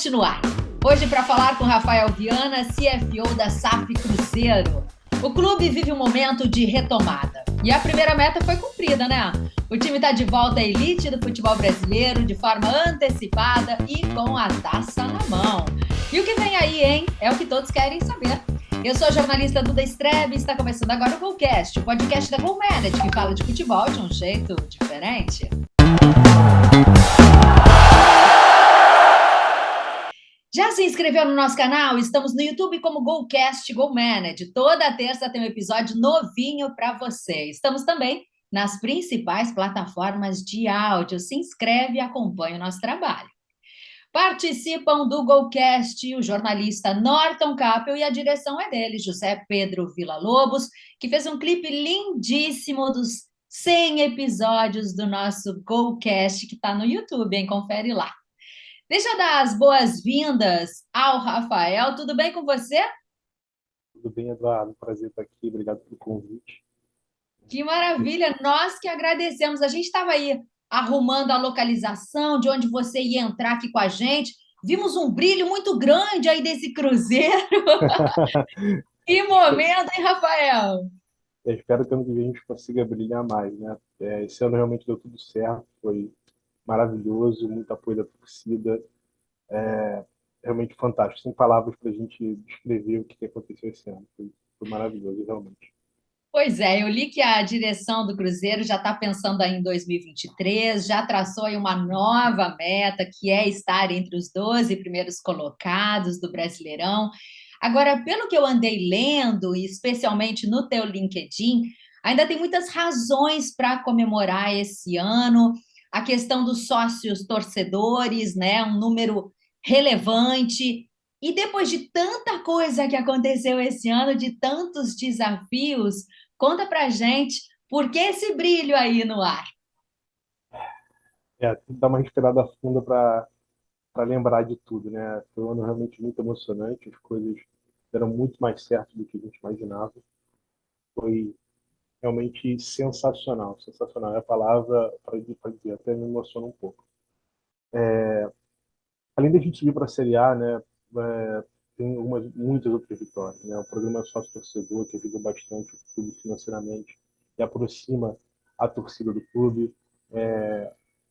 GoCast no ar. Hoje para falar com Rafael Viana, CFO da SAF Cruzeiro. O clube vive um momento de retomada. E a primeira meta foi cumprida, né? O time está de volta à elite do futebol brasileiro de forma antecipada e com a taça na mão. E o que vem aí, hein? É o que todos querem saber. Eu sou a jornalista Duda Strebe e está começando agora o GoCast, o podcast da GoManage, que fala de futebol de um jeito diferente. Já se inscreveu no nosso canal? Estamos no YouTube como GoCast GoManage. Toda terça tem um episódio novinho para você. Estamos também nas principais plataformas de áudio. Se inscreve e acompanha o nosso trabalho. Participam do GoCast o jornalista Norton Capel e a direção é dele, José Pedro Villa-Lobos, que fez um clipe lindíssimo dos 100 episódios do nosso GoCast, que está no YouTube, hein? Confere lá. Deixa eu dar as boas-vindas ao Rafael. Tudo bem com você? Tudo bem, Eduardo? Prazer estar aqui. Obrigado pelo convite. Que maravilha! Nós que agradecemos. A gente estava aí arrumando a localização de onde você ia entrar aqui com a gente. Vimos um brilho muito grande aí desse cruzeiro. Que momento, hein, Rafael? Eu espero que ano que vem a gente consiga brilhar mais, né? Esse ano realmente deu tudo certo, foi maravilhoso, muito apoio da torcida, realmente fantástico. Sem palavras para a gente descrever o que aconteceu esse ano. Foi maravilhoso, realmente. Pois é, eu li que a direção do Cruzeiro já está pensando aí em 2023, já traçou aí uma nova meta, que é estar entre os 12 primeiros colocados do Brasileirão. Agora, pelo que eu andei lendo, e especialmente no teu LinkedIn, ainda tem muitas razões para comemorar esse ano. A questão dos sócios torcedores, né? Um número relevante. E depois de tanta coisa que aconteceu esse ano, de tantos desafios, conta pra gente por que esse brilho aí no ar. Tem que dar uma respirada funda para lembrar de tudo, né? Foi um ano realmente muito emocionante, as coisas deram muito mais certo do que a gente imaginava. Foi realmente sensacional. Sensacional é a palavra para dizer, até me emociona um pouco. Além da gente subir para a Série A, né, tem muitas outras vitórias. Né? O programa Sócio Torcedor, que ajuda bastante o clube financeiramente e aproxima a torcida do clube.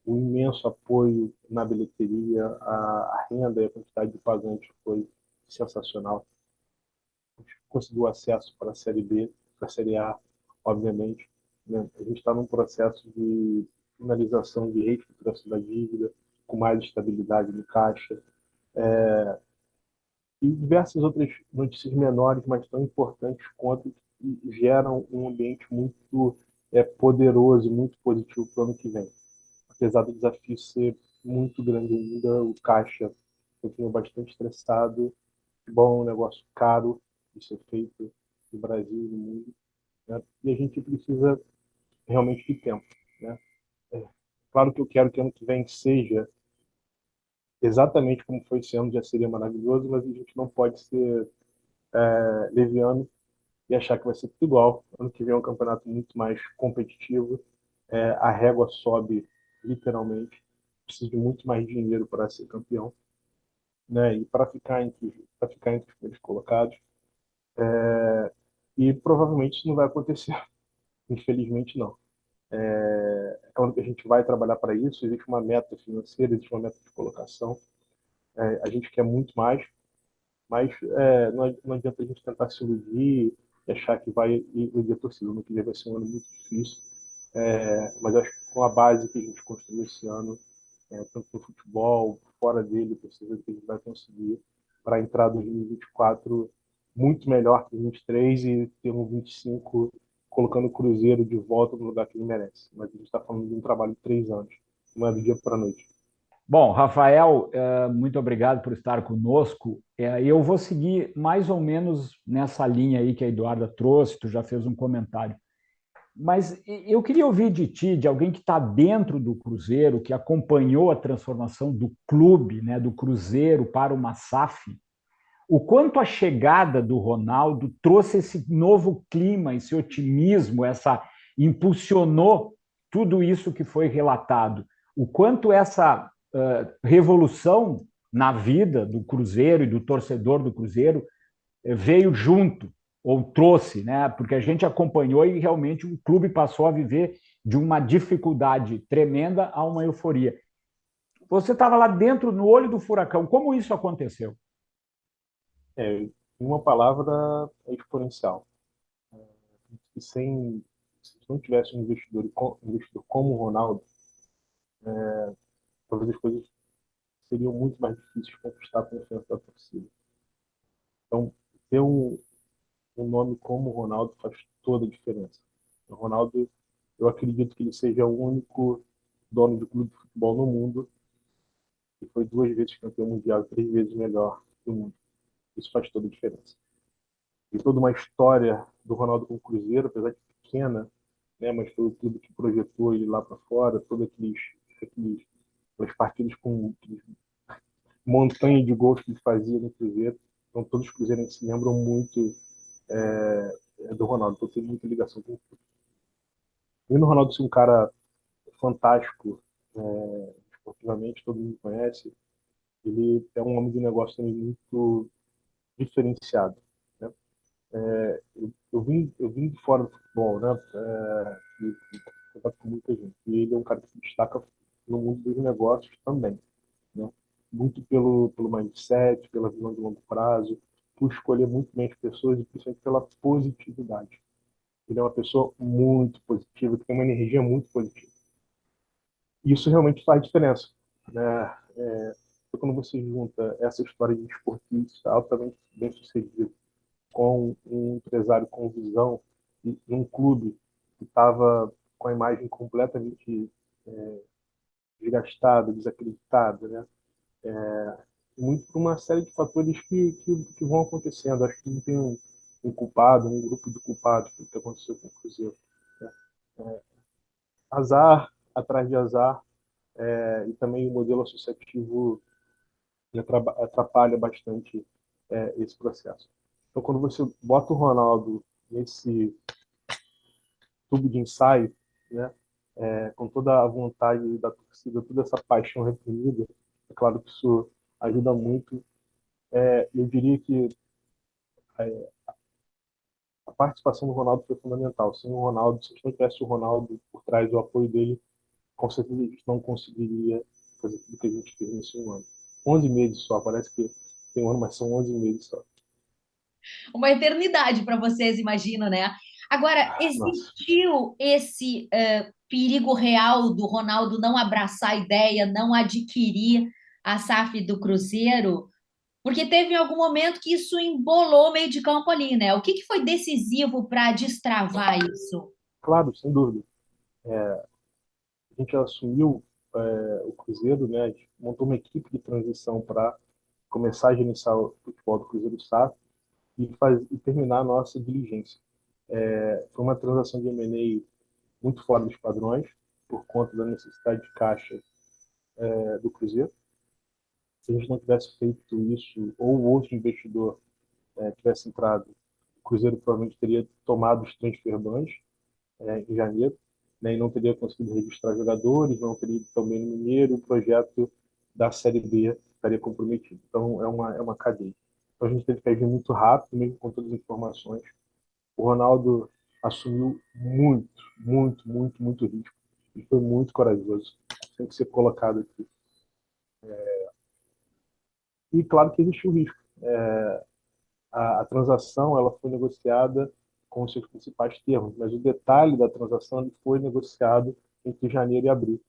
O imenso apoio na bilheteria, a renda e a quantidade de pagantes foi sensacional. A gente conseguiu acesso para a Série B, para a Série A, obviamente. Né? A gente está num processo de finalização de reestruturação da dívida, com mais estabilidade no caixa, e diversas outras notícias menores, mas tão importantes quanto, que geram um ambiente muito poderoso e muito positivo para o ano que vem. Apesar do desafio ser muito grande ainda, o caixa continua bastante estressado. Bom, um negócio caro de ser feito no Brasil e no mundo, né? E a gente precisa realmente de tempo, né? É, claro que eu quero que ano que vem seja exatamente como foi esse ano, já seria maravilhoso, mas a gente não pode ser leviano e achar que vai ser tudo igual. Ano que vem é um campeonato muito mais competitivo, a régua sobe literalmente, precisa de muito mais dinheiro para ser campeão, né? E para ficar entre os primeiros colocados. E provavelmente isso não vai acontecer, infelizmente não. É claro que a gente vai trabalhar para isso, existe uma meta financeira, existe uma meta de colocação, a gente quer muito mais, mas não adianta a gente tentar se iludir e achar que vai iludir a torcida. No que vem vai ser um ano muito difícil, mas eu acho que com a base que a gente construiu esse ano, tanto no futebol, fora dele, eu certeza que a gente vai conseguir para entrar em 2024 muito melhor que 2023 e ter um 25 colocando o Cruzeiro de volta no lugar que ele merece. Mas a gente está falando de um trabalho de 3 anos, não é do dia para a noite. Bom, Rafael, muito obrigado por estar conosco. Eu vou seguir mais ou menos nessa linha aí que a Eduarda trouxe, tu já fez um comentário. Mas eu queria ouvir de ti, de alguém que está dentro do Cruzeiro, que acompanhou a transformação do clube, né, do Cruzeiro para uma SAF, o quanto a chegada do Ronaldo trouxe esse novo clima, esse otimismo, impulsionou tudo isso que foi relatado. O quanto essa revolução na vida do Cruzeiro e do torcedor do Cruzeiro veio junto ou trouxe, né? Porque a gente acompanhou e realmente o clube passou a viver de uma dificuldade tremenda a uma euforia. Você estava lá dentro, no olho do furacão. Como isso aconteceu? Em uma palavra, é exponencial. E se não tivesse um investidor como o Ronaldo, talvez as coisas seriam muito mais difíceis de conquistar a confiança da torcida. Então, ter um nome como o Ronaldo faz toda a diferença. O Ronaldo, eu acredito que ele seja o único dono de clube de futebol no mundo que foi 2 vezes campeão mundial, 3 vezes melhor do mundo. Isso faz toda a diferença. E toda uma história do Ronaldo com o Cruzeiro, apesar de pequena, né, mas foi tudo que projetou ele lá para fora, todos aqueles partidos com montanha de gols que ele fazia no Cruzeiro. Então, todos os cruzeirenses se lembram muito do Ronaldo, então tem muita ligação com o clube. E no Ronaldo ser um cara fantástico, esportivamente, todo mundo conhece, ele é um homem de negócio também muito diferenciado. Né? Eu vim de fora do futebol, né? E contato com muita gente. E ele é um cara que se destaca no mundo dos negócios também. Né? Muito pelo mindset, pela visão de longo prazo, por escolher muito bem as pessoas e principalmente pela positividade. Ele é uma pessoa muito positiva, que tem uma energia muito positiva. E isso realmente faz diferença. Né? Quando você junta essa história de esportista altamente bem sucedido com um empresário com visão e um clube que estava com a imagem completamente desgastada, desacreditada, né? Muito por uma série de fatores que vão acontecendo. Acho que não tem um culpado, um grupo de culpados pelo que aconteceu com o Cruzeiro. Né? Azar atrás de azar, e também o modelo associativo atrapalha bastante esse processo. Então, quando você bota o Ronaldo nesse tubo de ensaio, né, com toda a vontade da torcida, toda essa paixão reprimida, é claro que isso ajuda muito. Eu diria que a participação do Ronaldo foi fundamental. Sem o Ronaldo, se não tivesse o Ronaldo por trás do apoio dele, com certeza a gente não conseguiria fazer tudo que a gente fez nesse um ano. 11 meses só, parece que tem um ano, mas são 11 meses só. Uma eternidade para vocês, imagino, né? Agora, Nossa. existiu esse perigo real do Ronaldo não abraçar a ideia, não adquirir a SAF do Cruzeiro? Porque teve algum momento que isso embolou o meio de campo ali, né? O que que foi decisivo para destravar isso? Claro, sem dúvida. A gente assumiu o Cruzeiro, né? A gente montou uma equipe de transição para começar a gerenciar o futebol do Cruzeiro SAF e terminar a nossa diligência. Foi uma transação de M&A muito fora dos padrões, por conta da necessidade de caixa do Cruzeiro. Se a gente não tivesse feito isso, ou outro investidor tivesse entrado, o Cruzeiro provavelmente teria tomado os transfer bans em janeiro, né, e não teria conseguido registrar jogadores, não teria ido também no Mineiro, o projeto da Série B estaria comprometido. Então, é uma cadeia. Então, a gente teve que agir muito rápido, mesmo com todas as informações. O Ronaldo assumiu muito, muito, muito, muito risco. E foi muito corajoso. Tem que ser colocado aqui. E claro que existiu risco. A transação ela foi negociada com os seus principais termos, mas o detalhe da transação ele foi negociado entre janeiro e abril.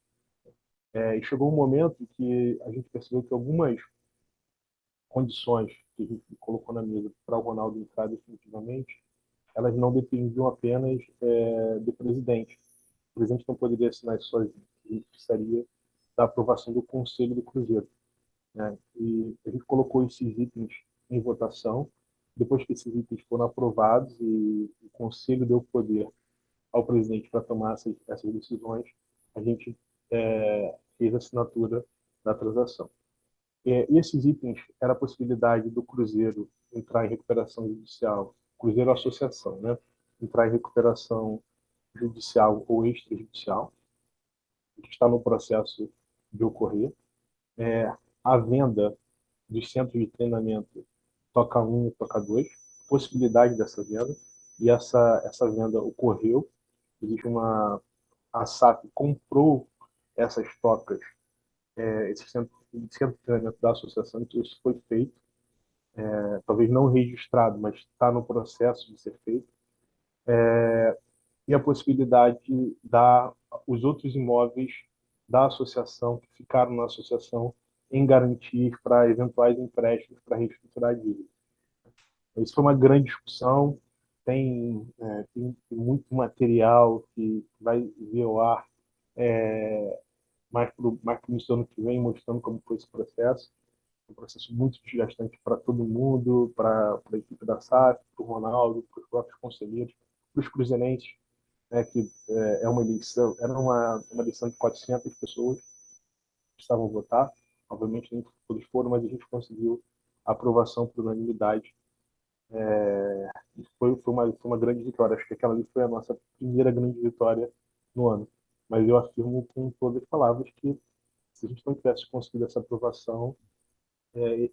E chegou um momento que a gente percebeu que algumas condições que a gente colocou na mesa para o Ronaldo entrar definitivamente, elas não dependiam apenas do presidente. O presidente não poderia assinar isso sozinho. A gente precisaria da aprovação do Conselho do Cruzeiro. Né? E a gente colocou esses itens em votação. Depois que esses itens foram aprovados e o Conselho deu poder ao presidente para tomar essas decisões, a gente fez a assinatura da transação. E esses itens era a possibilidade do Cruzeiro entrar em recuperação judicial, Cruzeiro Associação, né? Entrar em recuperação judicial ou extrajudicial, que está no processo de ocorrer. A venda dos centros de treinamento Toca 1 e Toca 2, possibilidade dessa venda, e essa venda ocorreu. Existe a SAF comprou essas tocas, esse centro de treinamento da associação, então isso foi feito, talvez não registrado, mas está no processo de ser feito, e a possibilidade de dar os outros imóveis da associação, que ficaram na associação, em garantir para eventuais empréstimos para reestruturar a dívida. Isso foi uma grande discussão, tem muito material que vai vir ao ar mais para o início do ano que vem, mostrando como foi esse processo. Um processo muito desgastante para todo mundo, para a equipe da SAF, para o Ronaldo, para os próprios conselheiros, para os cruzeirenses, que é uma eleição, era uma eleição de 400 pessoas que precisavam votar. Obviamente nem todos foram, mas a gente conseguiu a aprovação por unanimidade. Foi uma grande vitória. Acho que aquela ali foi a nossa primeira grande vitória no ano. Mas eu afirmo com todas as palavras que, se a gente não tivesse conseguido essa aprovação,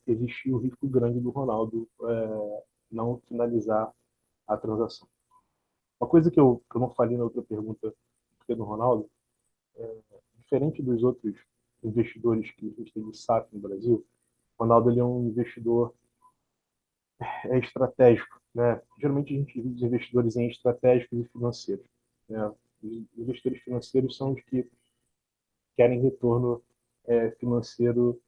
existia o risco grande do Ronaldo não finalizar a transação. Uma coisa que eu não falei na outra pergunta do Ronaldo, diferente dos outros investidores que a gente tem de SAF no Brasil, o Ronaldo ele é um investidor estratégico, né? Geralmente a gente divide os investidores em estratégicos e financeiros, né? Os investidores financeiros são os que querem retorno financeiro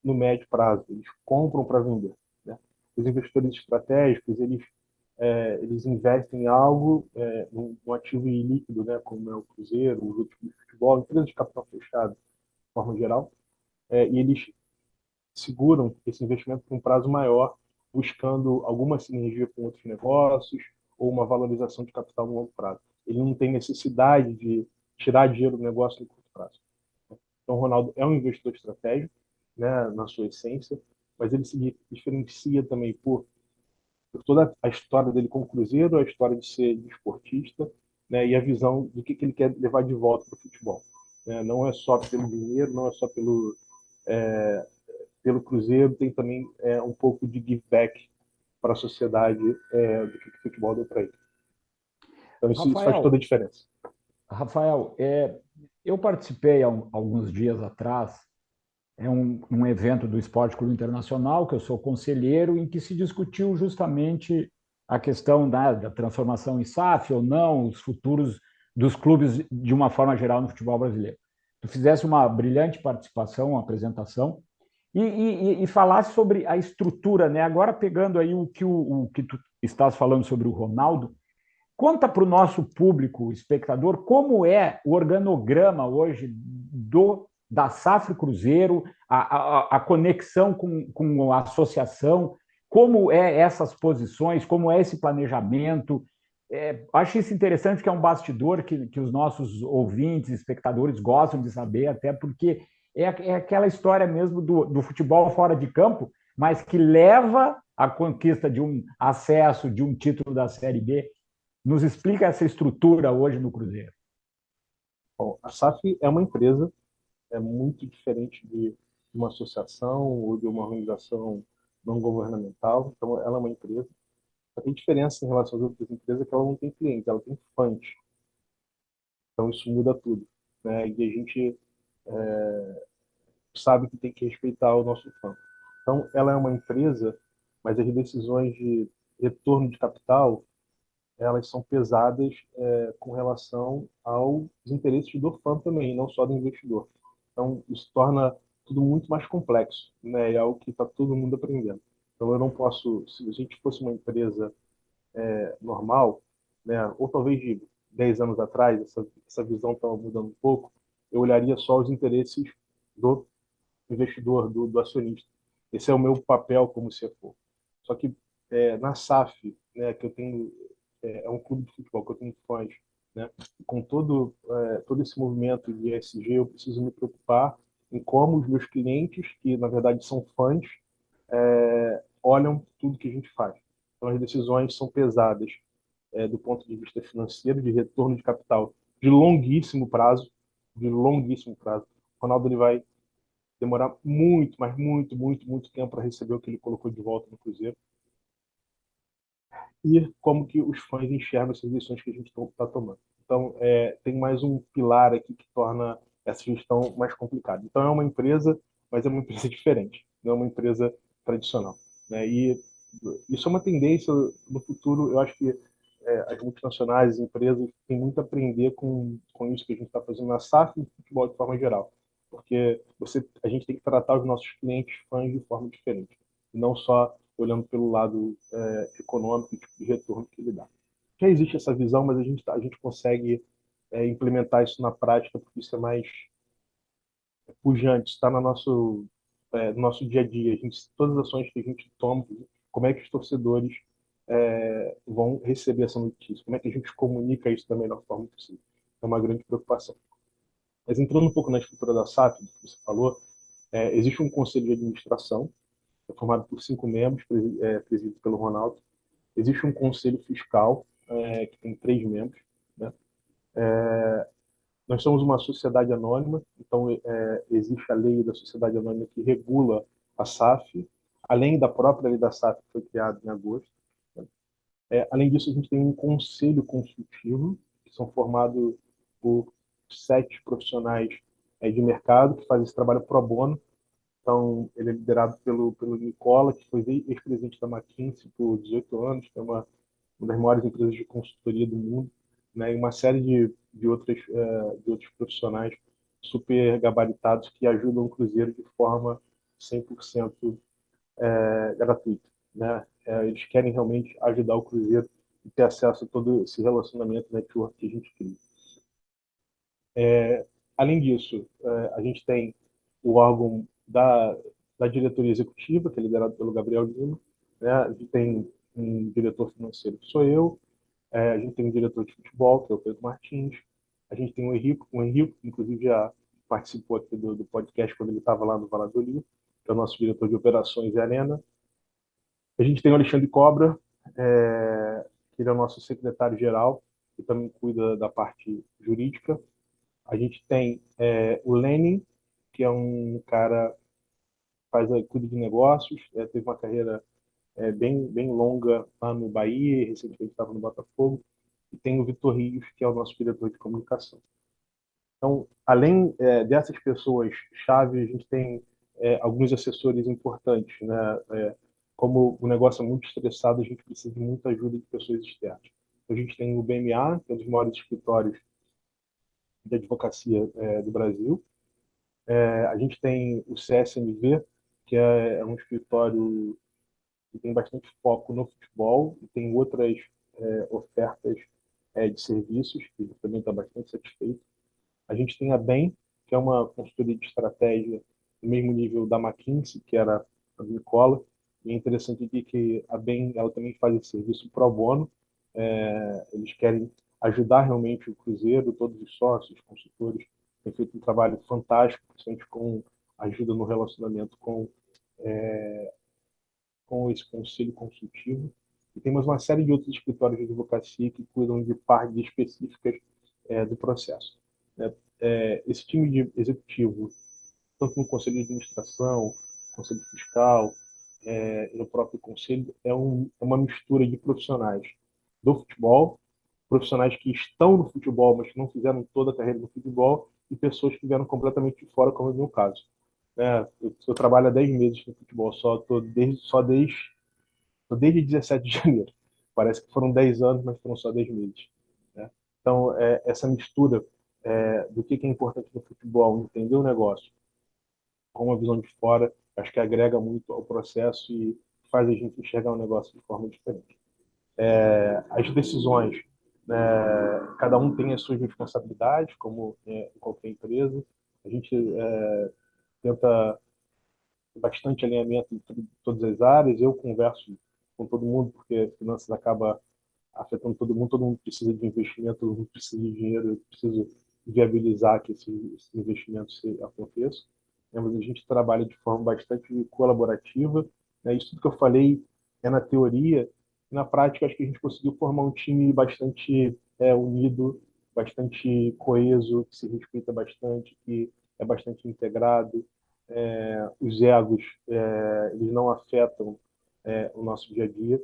no médio prazo, eles compram para vender, né? Os investidores estratégicos, eles investem em algo, um ativo ilíquido, né, como é o Cruzeiro, os outros de futebol, empresas de capital fechado, de forma geral, e eles seguram esse investimento por um prazo maior, buscando alguma sinergia com outros negócios ou uma valorização de capital no longo prazo. Ele não tem necessidade de tirar dinheiro do negócio no curto prazo. Então, o Ronaldo é um investidor estratégico, né, na sua essência, mas ele se diferencia também por toda a história dele com o Cruzeiro, a história de ser desportista, né, e a visão do que ele quer levar de volta para o futebol. Né? Não é só pelo dinheiro, não é só pelo Cruzeiro, tem também um pouco de give back para a sociedade do que o futebol deu para ele. Então isso faz toda a diferença. Rafael, eu participei há alguns dias atrás um evento do Esporte Clube Internacional, que eu sou conselheiro, em que se discutiu justamente a questão da transformação em SAF ou não, os futuros dos clubes de uma forma geral no futebol brasileiro. Tu fizesse uma brilhante participação, uma apresentação, e falasse sobre a estrutura, né? Agora pegando aí o que tu estás falando sobre o Ronaldo, conta para o nosso público, espectador, como é o organograma hoje da SAF Cruzeiro, a conexão com a associação, como é essas posições, como é esse planejamento. Acho isso interessante, que é um bastidor que os nossos ouvintes, espectadores gostam de saber, até porque é aquela história mesmo do futebol fora de campo, mas que leva à conquista de um acesso, de um título da Série B. Nos explica essa estrutura hoje no Cruzeiro. Bom, a SAF é uma empresa, muito diferente de uma associação ou de uma organização não governamental. Então, ela é uma empresa. Só tem diferença em relação às outras empresas, que ela não tem clientes, ela tem fãs. Então, isso muda tudo, né? E a gente sabe que tem que respeitar o nosso fã. Então, ela é uma empresa, mas as decisões de retorno de capital, elas são pesadas com relação aos interesses do fã também, não só do investidor. Então, isso torna tudo muito mais complexo, né? É algo que está todo mundo aprendendo. Então, eu não posso, se a gente fosse uma empresa normal, né, ou talvez de 10 anos atrás, essa visão estava mudando um pouco, eu olharia só os interesses do investidor, do acionista. Esse é o meu papel como CFO. Só que na SAF, né, que eu tenho, um clube de futebol que eu tenho fãs, né, com todo esse movimento de ESG, eu preciso me preocupar em como os meus clientes, que na verdade são fãs, olham tudo que a gente faz. Então as decisões são pesadas do ponto de vista financeiro, de retorno de capital de longuíssimo prazo, de longuíssimo prazo. O Ronaldo ele vai demorar muito, mas muito, muito, muito tempo para receber o que ele colocou de volta no Cruzeiro. E como que os fãs enxergam essas decisões que a gente está tomando. Então, tem mais um pilar aqui que torna essa gestão mais complicada. Então, é uma empresa, mas é uma empresa diferente, não é uma empresa tradicional, né? E isso é uma tendência no futuro. Eu acho que as multinacionais, as empresas, têm muito a aprender com isso que a gente está fazendo na SAF e no futebol de forma geral. Porque a gente tem que tratar os nossos clientes fãs de forma diferente, e não só olhando pelo lado econômico e tipo de retorno que ele dá. Já existe essa visão, mas a gente consegue implementar isso na prática, porque isso é mais pujante, está no nosso dia a dia. Todas as ações que a gente toma, como é que os torcedores vão receber essa notícia, como é que a gente comunica isso da melhor forma possível. É uma grande preocupação. Mas entrando um pouco na estrutura da SAF, que você falou, existe um conselho de administração, formado por 5 membros, presidido pelo Ronaldo. Existe um conselho fiscal, que tem 3 membros, né? Nós somos uma sociedade anônima, então existe a lei da sociedade anônima que regula a SAF, além da própria lei da SAF que foi criada em agosto, né? Além disso, a gente tem um conselho consultivo, que são formados por 7 profissionais de mercado que fazem esse trabalho pro bono. Então, ele é liderado pelo Nicola, que foi ex-presidente da McKinsey por 18 anos, que é uma das maiores empresas de consultoria do mundo, né? E uma série de outros profissionais super gabaritados que ajudam o Cruzeiro de forma 100% gratuita, né? Eles querem realmente ajudar o Cruzeiro e ter acesso a todo esse relacionamento network que a gente cria. Além disso, a gente tem o órgão da diretoria executiva, que é liderado pelo Gabriel Lima, né? A gente tem um diretor financeiro, que sou eu, a gente tem um diretor de futebol, que é o Pedro Martins, a gente tem o Henrico, que inclusive já participou aqui do podcast quando ele estava lá no Valladolid, que é o nosso diretor de operações e arena. A gente tem o Alexandre Cobra, que ele é o nosso secretário-geral, que também cuida da parte jurídica. A gente tem o Lenin, que é um cara que cuida de negócios, teve uma carreira bem longa lá no Bahia, recentemente estava no Botafogo. E tem o Vitor Rios, que é o nosso diretor de comunicação. Então, além dessas pessoas-chave, a gente tem alguns assessores importantes, né? Como o negócio é muito estressado, a gente precisa de muita ajuda de pessoas externas. A gente tem o BMA, que é um dos maiores escritórios de advocacia do Brasil. A gente tem o CSMV, que é um escritório que tem bastante foco no futebol e tem outras ofertas de serviços, que também está bastante satisfeito. A gente tem a BEM, que é uma consultoria de estratégia do mesmo nível da McKinsey, que era a Nicola. E é interessante aqui que a BEM ela também faz esse serviço pro bono. Eles querem ajudar realmente o Cruzeiro, todos os sócios, consultores, têm feito um trabalho fantástico, principalmente com ajuda no relacionamento com esse conselho consultivo. E temos uma série de outros escritórios de advocacia que cuidam de partes específicas do processo. Esse time de executivo, tanto no conselho de administração, conselho fiscal, e no próprio conselho, é uma mistura de profissionais do futebol, profissionais que estão no futebol, mas que não fizeram toda a carreira no futebol, e pessoas que vieram completamente de fora, como é o meu caso. Eu trabalho há 10 meses no futebol, tô desde 17 de janeiro. Parece que foram 10 anos, mas foram só 10 meses, né? Então, essa mistura do que é importante no futebol, entender o negócio com uma visão de fora, acho que agrega muito ao processo e faz a gente enxergar o negócio de forma diferente. As decisões, né, cada um tem as suas responsabilidades, como em qualquer empresa. A gente tenta bastante alinhamento em todas as áreas. Eu converso com todo mundo, porque finanças acaba afetando todo mundo precisa de investimento, todo mundo precisa de dinheiro, eu preciso viabilizar que esses investimentos aconteçam. Mas a gente trabalha de forma bastante colaborativa, né? Isso tudo que eu falei é na teoria, e na prática acho que a gente conseguiu formar um time bastante unido, bastante coeso, que se respeita bastante, que é bastante integrado, os egos eles não afetam o nosso dia a dia.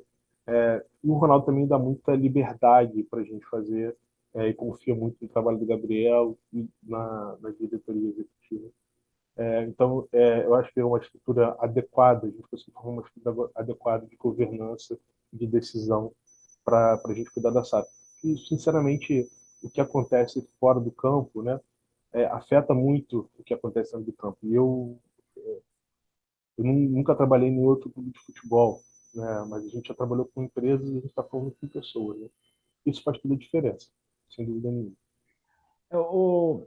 E o Ronaldo também dá muita liberdade para a gente fazer e confia muito no trabalho do Gabriel e na diretoria executiva. Então, eu acho que é uma estrutura adequada, a gente conseguiu formar uma estrutura adequada de governança, de decisão para a gente cuidar da SAF. E, sinceramente, o que acontece fora do campo, né, afeta muito o que acontece dentro do campo. E eu nunca trabalhei em outro clube de futebol, né, mas a gente já trabalhou com empresas e a gente está falando com pessoas. Né? Isso faz toda a diferença, sem dúvida nenhuma. O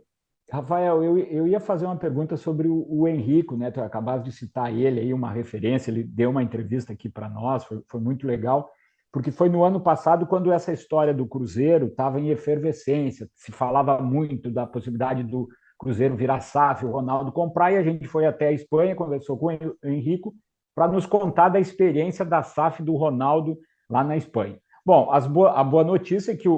Rafael, eu ia fazer uma pergunta sobre o Henrico, né? Tu acabaste de citar ele aí, uma referência, ele deu uma entrevista aqui para nós, foi muito legal, porque foi no ano passado quando essa história do Cruzeiro estava em efervescência, se falava muito da possibilidade do Cruzeiro virar SAF, o Ronaldo comprar, e a gente foi até a Espanha, conversou com o Henrico, para nos contar da experiência da SAF do Ronaldo lá na Espanha. Bom, a boa notícia é que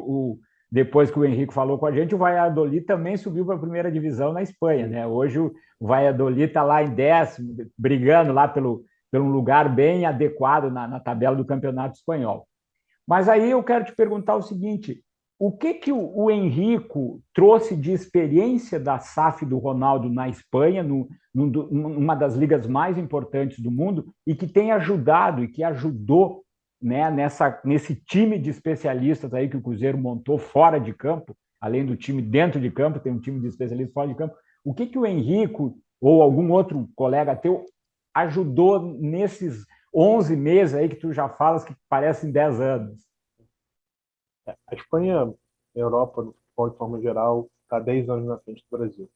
depois que o Henrique falou com a gente, o Valladolid também subiu para a primeira divisão na Espanha. Né? Hoje o Valladolid está lá em 10º, brigando lá pelo um lugar bem adequado na tabela do Campeonato Espanhol. Mas aí eu quero te perguntar o seguinte, o que o Henrico trouxe de experiência da SAF do Ronaldo na Espanha, numa das ligas mais importantes do mundo, e que tem ajudado e que ajudou, né, nesse time de especialistas aí que o Cruzeiro montou fora de campo, além do time dentro de campo, tem um time de especialistas fora de campo. O que o Henrico ou algum outro colega teu ajudou nesses 11 meses aí que tu já falas que parecem 10 anos? A Espanha, a Europa, no futebol de forma geral, está 10 anos na frente do Brasil.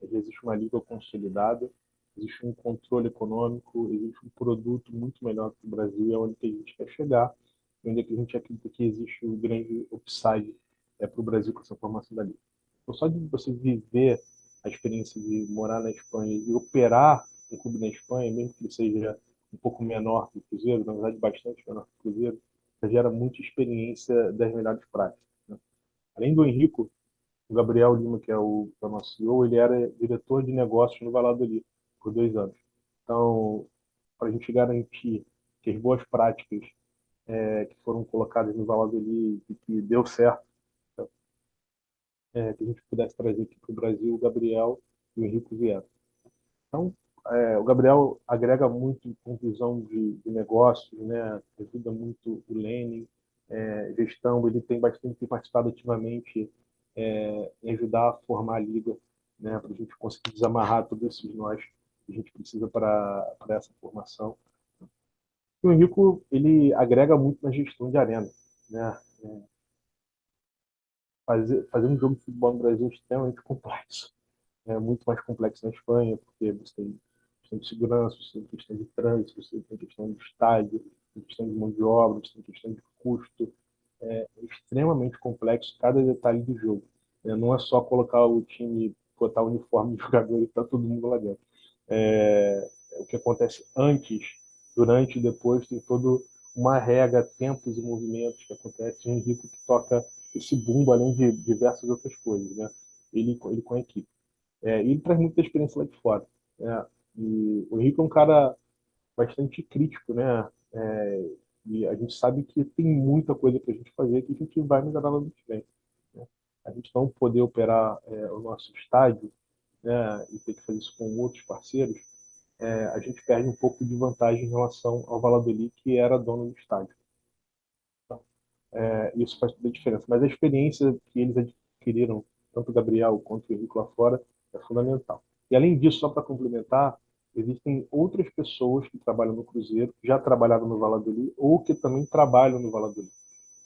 Existe uma liga consolidada, existe um controle econômico, existe um produto muito melhor que o Brasil, é onde que a gente quer chegar, e onde é que a gente acredita que existe o grande upside para o Brasil com essa formação da liga. Então, só de você viver a experiência de morar na Espanha e operar um clube na Espanha, mesmo que ele seja um pouco menor que o Cruzeiro, na verdade bastante menor que o Cruzeiro, já gera muita experiência das melhores práticas. Né? Além do Henrico, o Gabriel Lima, que é o nosso CEO, ele era diretor de negócios no Valladolid por 2 anos. Então, para a gente garantir que as boas práticas que foram colocadas no Valladolid e que deu certo, que a gente pudesse trazer aqui para o Brasil, o Gabriel e o Henrique vieram. Então, o Gabriel agrega muito com visão de negócios, né? Ajuda muito o Lenin, gestão, ele tem bastante participado ativamente em ajudar a formar a liga, né? Para a gente conseguir desamarrar todos esses nós que a gente precisa para essa formação. E o Henrico, ele agrega muito na gestão de arena, né? Fazer um jogo de futebol no Brasil é extremamente complexo, muito mais complexo na Espanha, porque você tem questão de segurança, você tem questão de trânsito, você tem questão de estádio, tem questão de mão de obra, você tem questão de custo. É extremamente complexo cada detalhe do jogo. Não é só colocar o time, botar o uniforme de jogador e tá todo mundo lá dentro. O que acontece antes, durante e depois, tem toda uma regra, tempos e movimentos que acontecem. O Henrique que toca esse bumbo, além de diversas outras coisas, né? Ele com a equipe. E ele traz muita experiência lá de fora. Né? E o Henrique é um cara bastante crítico, né? E a gente sabe que tem muita coisa para a gente fazer que a gente vai melhorar no ano que vem. Né? A gente não poder operar o nosso estádio, né? E ter que fazer isso com outros parceiros, a gente perde um pouco de vantagem em relação ao Valladolid, que era dono do estádio. Então, isso faz toda a diferença. Mas a experiência que eles adquiriram, tanto o Gabriel quanto o Henrique lá fora, é fundamental. E além disso, só para complementar, existem outras pessoas que trabalham no Cruzeiro, que já trabalharam no Valladolid ou que também trabalham no Valladolid.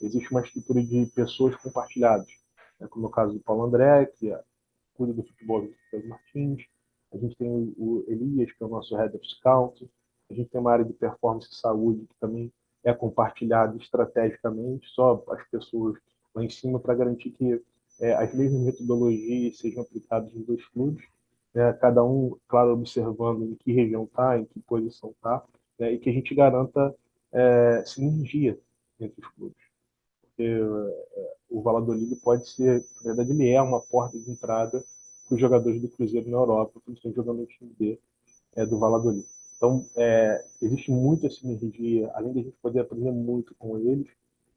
Existe uma estrutura de pessoas compartilhadas, né, como no caso do Paulo André, que cuida do futebol do Pedro Martins. A gente tem o Elias, que é o nosso Head of Scout. A gente tem uma área de performance e saúde que também é compartilhada estrategicamente, só as pessoas lá em cima, para garantir que as mesmas metodologias sejam aplicadas nos dois clubes, né? Cada um, claro, observando em que região está, em que posição está, né? E que a gente garanta sinergia entre os clubes. Porque o Valladolid pode ser, na verdade, ele é uma porta de entrada para os jogadores do Cruzeiro na Europa, que estão jogando no time B. do Valladolid. Então, existe muita sinergia, além de a gente poder aprender muito com eles.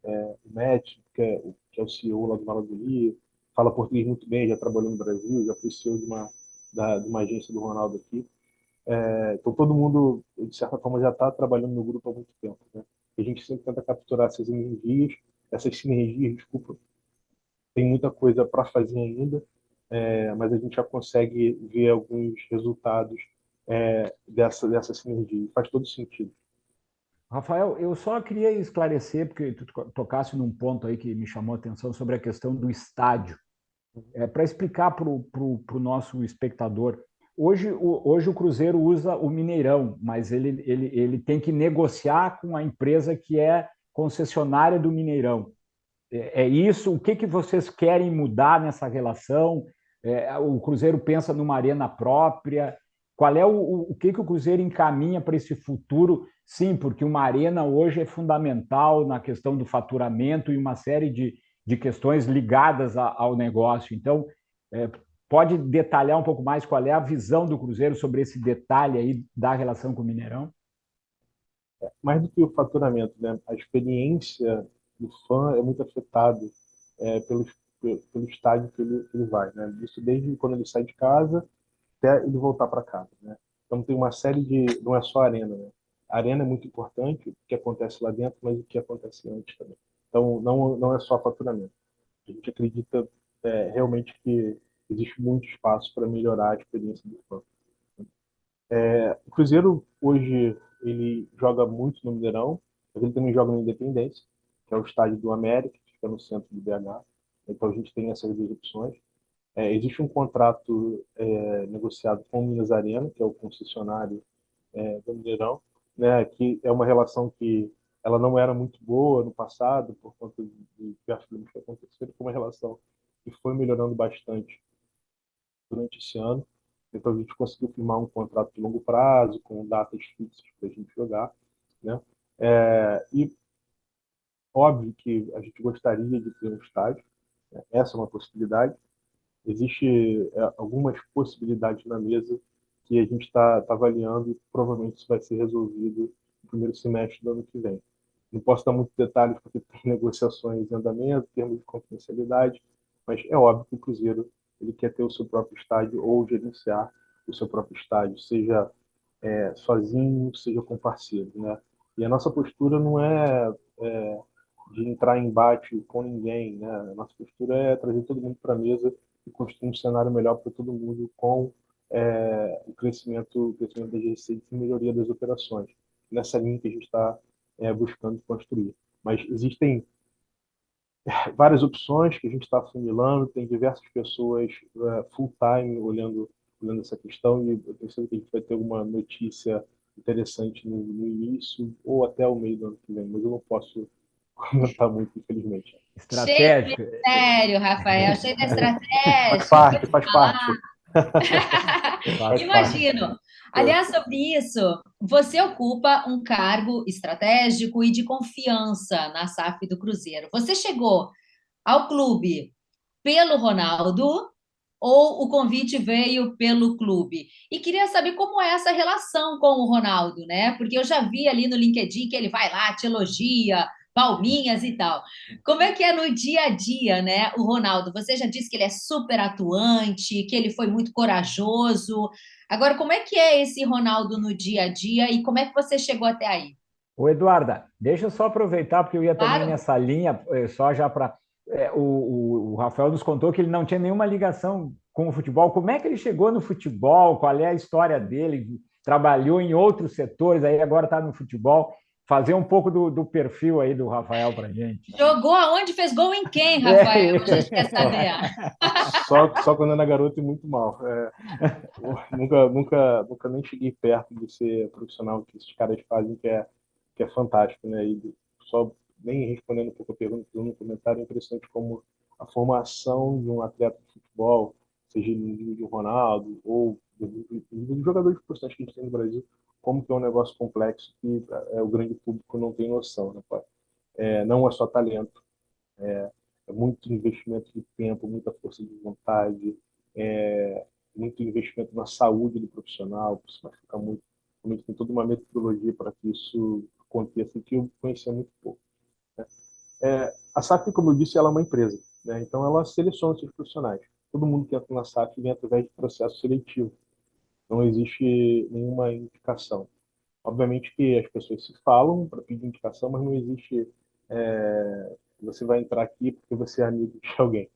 O Matt, que é o CEO lá do Valladolid, fala português muito bem, já trabalhou no Brasil, já foi CEO de uma agência do Ronaldo aqui. Então, todo mundo, de certa forma, já está trabalhando no grupo há muito tempo, né? E a gente sempre tenta capturar essas sinergias, desculpa, tem muita coisa para fazer ainda, mas a gente já consegue ver alguns resultados dessa sinergia. Faz todo sentido. Rafael, eu só queria esclarecer, porque tu tocasse num ponto aí que me chamou a atenção sobre a questão do estádio. Para explicar para o nosso espectador, hoje o Cruzeiro usa o Mineirão, mas ele tem que negociar com a empresa que é concessionária do Mineirão. É isso? O que vocês querem mudar nessa relação? O Cruzeiro pensa numa arena própria? Qual é o que o Cruzeiro encaminha para esse futuro? Sim, porque uma arena hoje é fundamental na questão do faturamento e uma série de questões ligadas ao negócio. Então, pode detalhar um pouco mais qual é a visão do Cruzeiro sobre esse detalhe aí da relação com o Mineirão? Mais do que o faturamento, né? A experiência do fã é muito afetada pelo, pelo estádio que ele vai, né? Isso desde quando ele sai de casa até ele voltar para casa, né? Então tem uma série de, não é só a arena, né? A arena é muito importante, o que acontece lá dentro, mas o que acontece antes também. Então não é só faturamento. A gente acredita realmente que existe muito espaço para melhorar a experiência do fã. O Cruzeiro hoje ele joga muito no Mineirão, mas ele também joga no Independência, que é o estádio do América, que fica no centro do BH. Então a gente tem essas duas opções. Existe um contrato negociado com o Minas Arena, que é o concessionário do Mineirão, né, que é uma relação que ela não era muito boa no passado, por conta de diversos problemas que aconteceram, foi uma relação que foi melhorando bastante durante esse ano. Então a gente conseguiu firmar um contrato de longo prazo, com datas fixas para a gente jogar, né? E óbvio que a gente gostaria de ter um estádio, né? Essa é uma possibilidade. Existe algumas possibilidades na mesa que a gente está avaliando e provavelmente isso vai ser resolvido no primeiro semestre do ano que vem. Não posso dar muitos detalhes porque tem negociações em andamento, termos de confidencialidade, mas é óbvio que o Cruzeiro ele quer ter o seu próprio estádio ou gerenciar o seu próprio estádio, seja sozinho, seja com parceiros, né? E a nossa postura não é de entrar em embate com ninguém, né? A nossa postura é trazer todo mundo para a mesa e construir um cenário melhor para todo mundo com o crescimento das receitas e melhoria das operações. Nessa linha que a gente está buscando construir. Mas existem várias opções que a gente está funilando, tem diversas pessoas full-time olhando essa questão e eu tenho certeza que a gente vai ter alguma notícia interessante no início ou até o meio do ano que vem, mas eu não posso comentar muito, infelizmente. Cheio de Estratégico. mistério, Rafael, cheio de Faz estratégia. parte, faz parte. Faz parte. Imagino. Aliás, sobre isso, você ocupa um cargo estratégico e de confiança na SAF do Cruzeiro. Você chegou ao clube pelo Ronaldo ou o convite veio pelo clube? E queria saber como é essa relação com o Ronaldo, né? Porque eu já vi ali no LinkedIn que ele vai lá, te elogia, palminhas e tal. Como é que é no dia a dia, né, o Ronaldo? Você já disse que ele é super atuante, que ele foi muito corajoso. Agora, como é que é esse Ronaldo no dia a dia e como é que você chegou até aí? Ô, Eduarda, deixa eu só aproveitar, porque eu ia também Claro. nessa linha, só já para. O Rafael nos contou que ele não tinha nenhuma ligação com o futebol. Como é que ele chegou no futebol? Qual é a história dele? Trabalhou em outros setores, aí agora está no futebol. Fazer um pouco do perfil aí do Rafael para gente. Jogou aonde? Fez gol em quem, Rafael? A gente quer saber. Só quando era garoto e muito mal. Nunca nem cheguei perto de ser profissional que esses caras fazem, que é fantástico, né? E só nem respondendo um pouco a pergunta, no comentário, é impressionante como a formação de um atleta de futebol, seja no nível de Ronaldo ou dos jogadores profissionais que a gente tem no Brasil, como que é um negócio complexo que o grande público não tem noção, né, pai? Não é só talento, é muito investimento de tempo, muita força de vontade, muito investimento na saúde do profissional, se machucar muito. Realmente tem toda uma metodologia para que isso aconteça, que eu conhecia muito pouco. Né? A SAF, como eu disse, ela é uma empresa, né? Então ela seleciona seus profissionais. Todo mundo que entra na SAF vem através de processo seletivo. Não existe nenhuma indicação. Obviamente que as pessoas se falam para pedir indicação, mas não existe você vai entrar aqui porque você é amigo de alguém.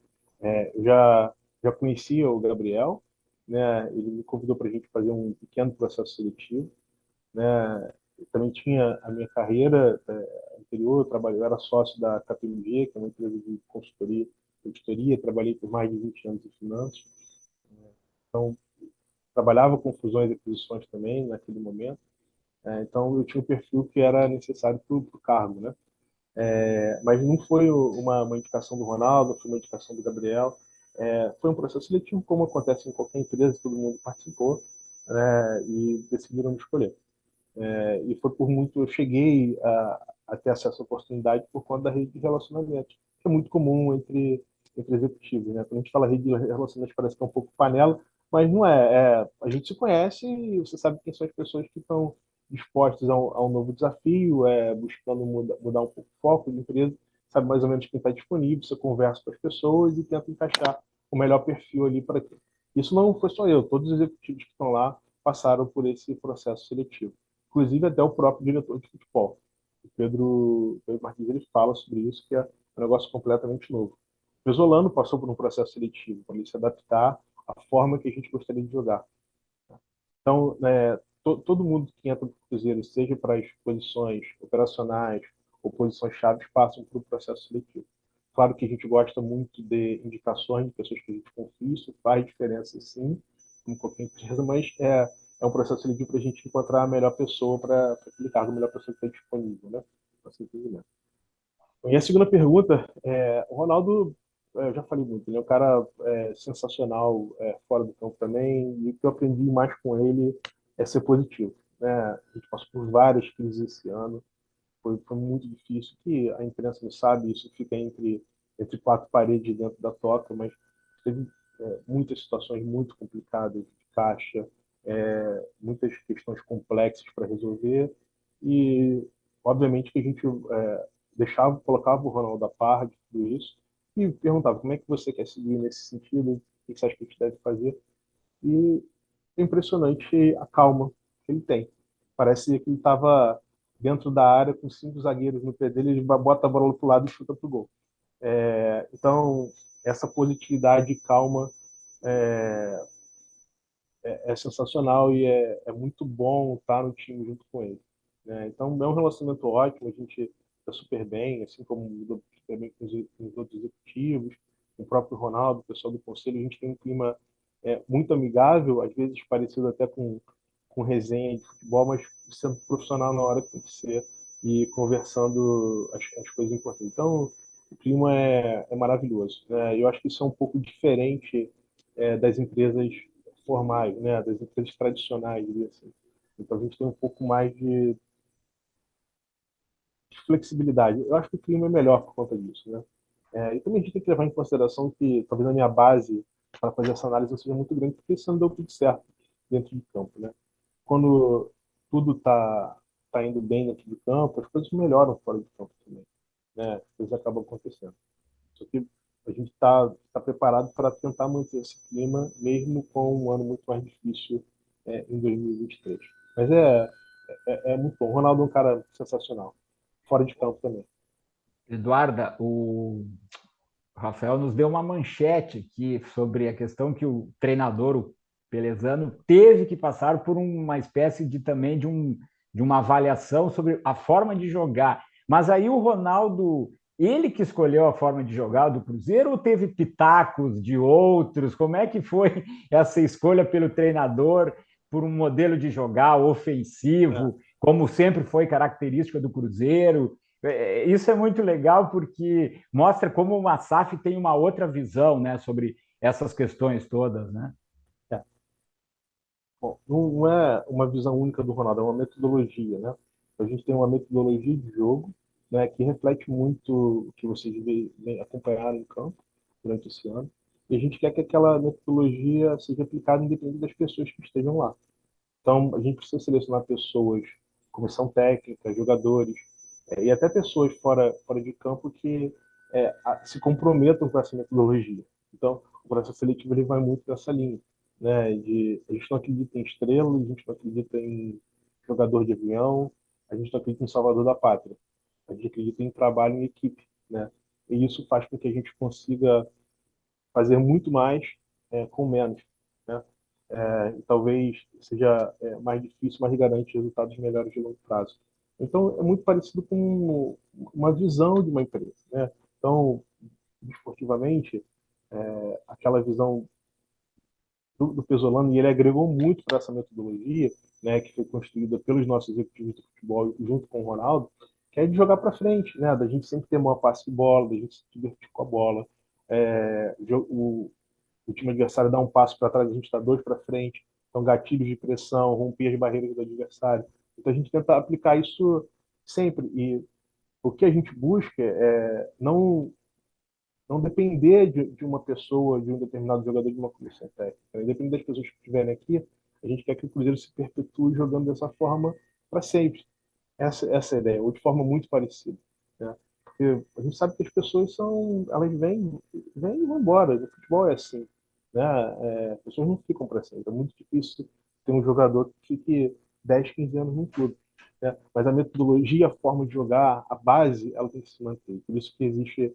Eu já conhecia o Gabriel, né? Ele me convidou para a gente fazer um pequeno processo seletivo, né? Eu também tinha a minha carreira anterior, eu era sócio da KPMG, que é uma empresa de consultoria, auditoria, trabalhei por mais de 20 anos em finanças, então trabalhava com fusões e aquisições também naquele momento, então eu tinha o perfil que era necessário para o cargo, né? Mas não foi uma indicação do Ronaldo, foi uma indicação do Gabriel. Foi um processo seletivo, como acontece em qualquer empresa, todo mundo participou, né, e decidiram me escolher. E foi por muito, eu cheguei a ter acesso à oportunidade por conta da rede de relacionamentos, que é muito comum entre executivos. Né? Quando a gente fala rede de relacionamentos, parece que é um pouco panela, mas não é. A gente se conhece e você sabe quem são as pessoas que estão dispostas a um novo desafio, buscando mudar um pouco o foco da empresa, sabe mais ou menos quem está disponível, você conversa com as pessoas e tenta encaixar o melhor perfil ali para aquilo. Isso não foi só eu, todos os executivos que estão lá passaram por esse processo seletivo, inclusive até o próprio diretor de futebol. O Pedro Martins, ele fala sobre isso, que é um negócio completamente novo. O Pesolano passou por um processo seletivo, para ele se adaptar à forma que a gente gostaria de jogar. Então, todo mundo que entra no Cruzeiro, seja para as posições operacionais ou posições chaves, passam por um processo seletivo. Claro que a gente gosta muito de indicações de pessoas que a gente confia, isso faz diferença sim, como qualquer empresa, mas é um processo seletivo para a gente encontrar a melhor pessoa para aquele cargo, a melhor pessoa que está disponível, né? E a segunda pergunta, o Ronaldo, eu já falei muito, ele é um cara sensacional fora do campo também, e o que eu aprendi mais com ele é ser positivo. Né? A gente passou por várias crises esse ano, foi muito difícil, que a imprensa não sabe, isso fica entre quatro paredes dentro da toca, mas teve muitas situações muito complicadas de caixa, muitas questões complexas para resolver, e obviamente que a gente colocava o Ronaldo a par de tudo isso, e perguntava como é que você quer seguir nesse sentido, o que você acha que a gente deve fazer, e é impressionante a calma que ele tem. Parece que ele estava dentro da área com cinco zagueiros no pé dele, ele bota a bola para o lado e chuta para o gol. Então, essa positividade e calma é, é sensacional e é muito bom estar no time junto com ele. Né? Então, é um relacionamento ótimo, a gente está super bem, assim como super bem com os outros executivos, com o próprio Ronaldo, o pessoal do conselho, a gente tem um clima muito amigável, às vezes parecido até com resenha de futebol, mas sendo profissional na hora que tem que ser e conversando as coisas importantes. Então, o clima é maravilhoso. Né? Eu acho que isso é um pouco diferente das empresas formais, né? Das empresas tradicionais, diria assim. Então, a gente tem um pouco mais de flexibilidade. Eu acho que o clima é melhor por conta disso. Né? E também a gente tem que levar em consideração que talvez a minha base para fazer essa análise não seja muito grande, porque isso não deu tudo certo dentro de campo. Né? Quando tudo tá indo bem dentro do campo, as coisas melhoram fora do campo também. Né? As coisas acabam acontecendo. Só que a gente tá preparado para tentar manter esse clima, mesmo com um ano muito mais difícil em 2023. Mas é muito bom. O Ronaldo é um cara sensacional. Fora de campo também. Eduarda, o Rafael nos deu uma manchete aqui sobre a questão que o treinador, o Pelezano, teve que passar por uma espécie de também de uma avaliação sobre a forma de jogar. Mas aí o Ronaldo, ele que escolheu a forma de jogar do Cruzeiro ou teve pitacos de outros? Como é que foi essa escolha pelo treinador por um modelo de jogar ofensivo, como sempre foi característica do Cruzeiro? Isso é muito legal porque mostra como o SAF tem uma outra visão, né, sobre essas questões todas, né? É. Bom, não é uma visão única do Ronaldo, é uma metodologia, né? A gente tem uma metodologia de jogo, né, que reflete muito o que vocês acompanharam em campo durante esse ano. e a gente quer que aquela metodologia seja aplicada independente das pessoas que estejam lá. Então, a gente precisa selecionar pessoas, comissão técnica, jogadores, e até pessoas fora de campo que se comprometam com essa metodologia. Então, o processo seletivo ele vai muito nessa linha, né? A gente não acredita em estrelas, a gente não acredita em jogador de avião, a gente não acredita em salvador da pátria. A gente acredita em trabalho em equipe, né? E isso faz com que a gente consiga fazer muito mais com menos, né? E talvez seja mais difícil, mas garante resultados melhores de longo prazo. Então, é muito parecido com uma visão de uma empresa, né? Então, esportivamente, aquela visão do Pesolano, e ele agregou muito para essa metodologia, né, que foi construída pelos nossos executivos de futebol junto com o Ronaldo, que é de jogar para frente, né, da gente sempre ter uma passe de bola, da gente se divertir com a bola, o time adversário dá um passo para trás, a gente está dois para frente, então gatilhos de pressão, romper as barreiras do adversário. Então a gente tenta aplicar isso sempre, e o que a gente busca é não depender de uma pessoa, de um determinado jogador, de uma comissão técnica. Independente das pessoas que estiverem aqui, a gente quer que o Cruzeiro se perpetue jogando dessa forma para sempre. Essa é a ideia, ou de forma muito parecida, né? Porque a gente sabe que as pessoas elas vêm e vão embora. O futebol é assim, né? As pessoas não ficam para sempre. É muito difícil ter um jogador que fique 10, 15 anos num clube, né? Mas a metodologia, a forma de jogar, a base, ela tem que se manter. Por isso que existe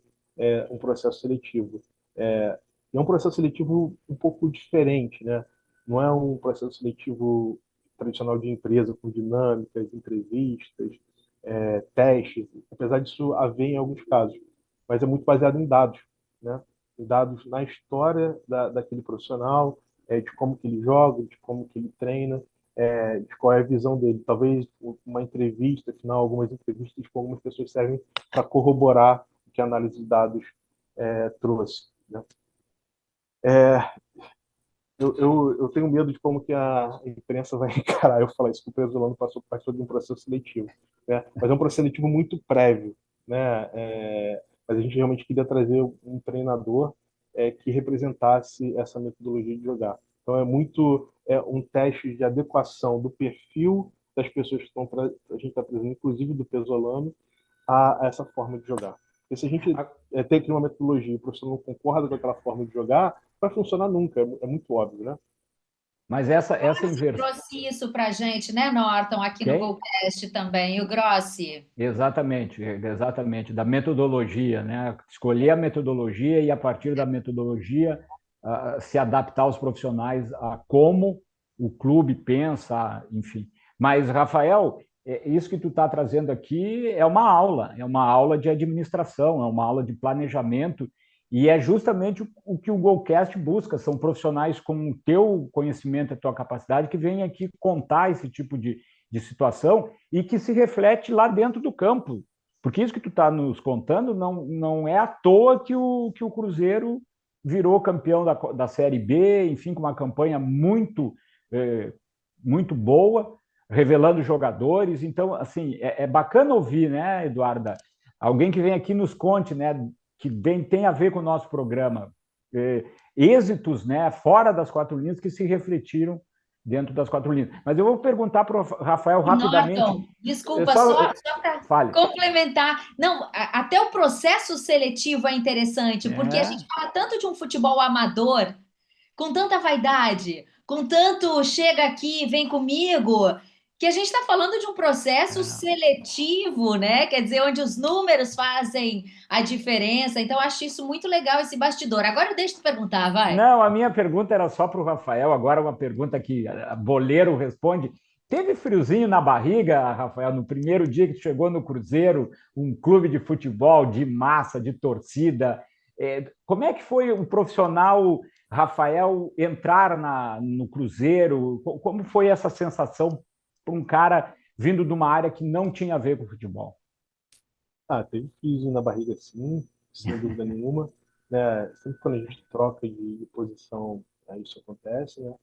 um processo seletivo. É um processo seletivo um pouco diferente, né? Não é um processo seletivo tradicional de empresa, com dinâmicas, entrevistas, testes, apesar disso haver em alguns casos, mas é muito baseado em dados, né? Em dados na história daquele profissional, de como que ele joga, de como que ele treina, de qual é a visão dele. Talvez uma entrevista, afinal, algumas entrevistas com algumas pessoas servem para corroborar o que a análise de dados trouxe, né? Eu tenho medo de como que a imprensa vai encarar eu falar isso, que o Pesolano passou de um processo seletivo, né? Mas é um processo seletivo muito prévio, né? Mas a gente realmente queria trazer um treinador que representasse essa metodologia de jogar. Então é muito um teste de adequação do perfil das pessoas que a gente está trazendo, inclusive do Pesolano, a essa forma de jogar. Porque se a gente tem aqui uma metodologia e o professor não concorda com aquela forma de jogar, vai funcionar nunca, é muito óbvio, né? Mas essa Grossi inversão. trouxe isso para a gente, né, Norton, aqui no Quem? Golcast também, o Grossi. Exatamente, da metodologia, né? Escolher a metodologia e, a partir da metodologia, se adaptar aos profissionais a como o clube pensa, enfim. Mas, Rafael, isso que tu está trazendo aqui é uma aula de administração, é uma aula de planejamento, e é justamente o que o Golcast busca, são profissionais com o teu conhecimento e a tua capacidade que vêm aqui contar esse tipo de situação e que se reflete lá dentro do campo. Porque isso que tu está nos contando não é à toa que o Cruzeiro virou campeão da Série B, enfim, com uma campanha muito boa, revelando jogadores. Então, assim, é bacana ouvir, né, Eduarda? Alguém que vem aqui nos conte, né, que tem a ver com o nosso programa. Êxitos, né, fora das quatro linhas que se refletiram dentro das quatro linhas. Mas eu vou perguntar para o Rafael rapidamente. Norton, desculpa, só para Fale. complementar. Não, até o processo seletivo é interessante, porque a gente fala tanto de um futebol amador, com tanta vaidade, com tanto chega aqui, vem comigo, que a gente está falando de um processo seletivo, né? Quer dizer, onde os números fazem a diferença. Então, acho isso muito legal, esse bastidor. Agora, deixa eu te perguntar, vai. Não, a minha pergunta era só para o Rafael, agora uma pergunta que a Boleiro responde. Teve friozinho na barriga, Rafael, no primeiro dia que chegou no Cruzeiro, um clube de futebol, de massa, de torcida? Como é que foi um profissional, Rafael, entrar no Cruzeiro? Como foi essa sensação para um cara vindo de uma área que não tinha a ver com futebol? Teve friozinho na barriga, sim, sem dúvida nenhuma, né? Sempre quando a gente troca de posição, isso acontece, né?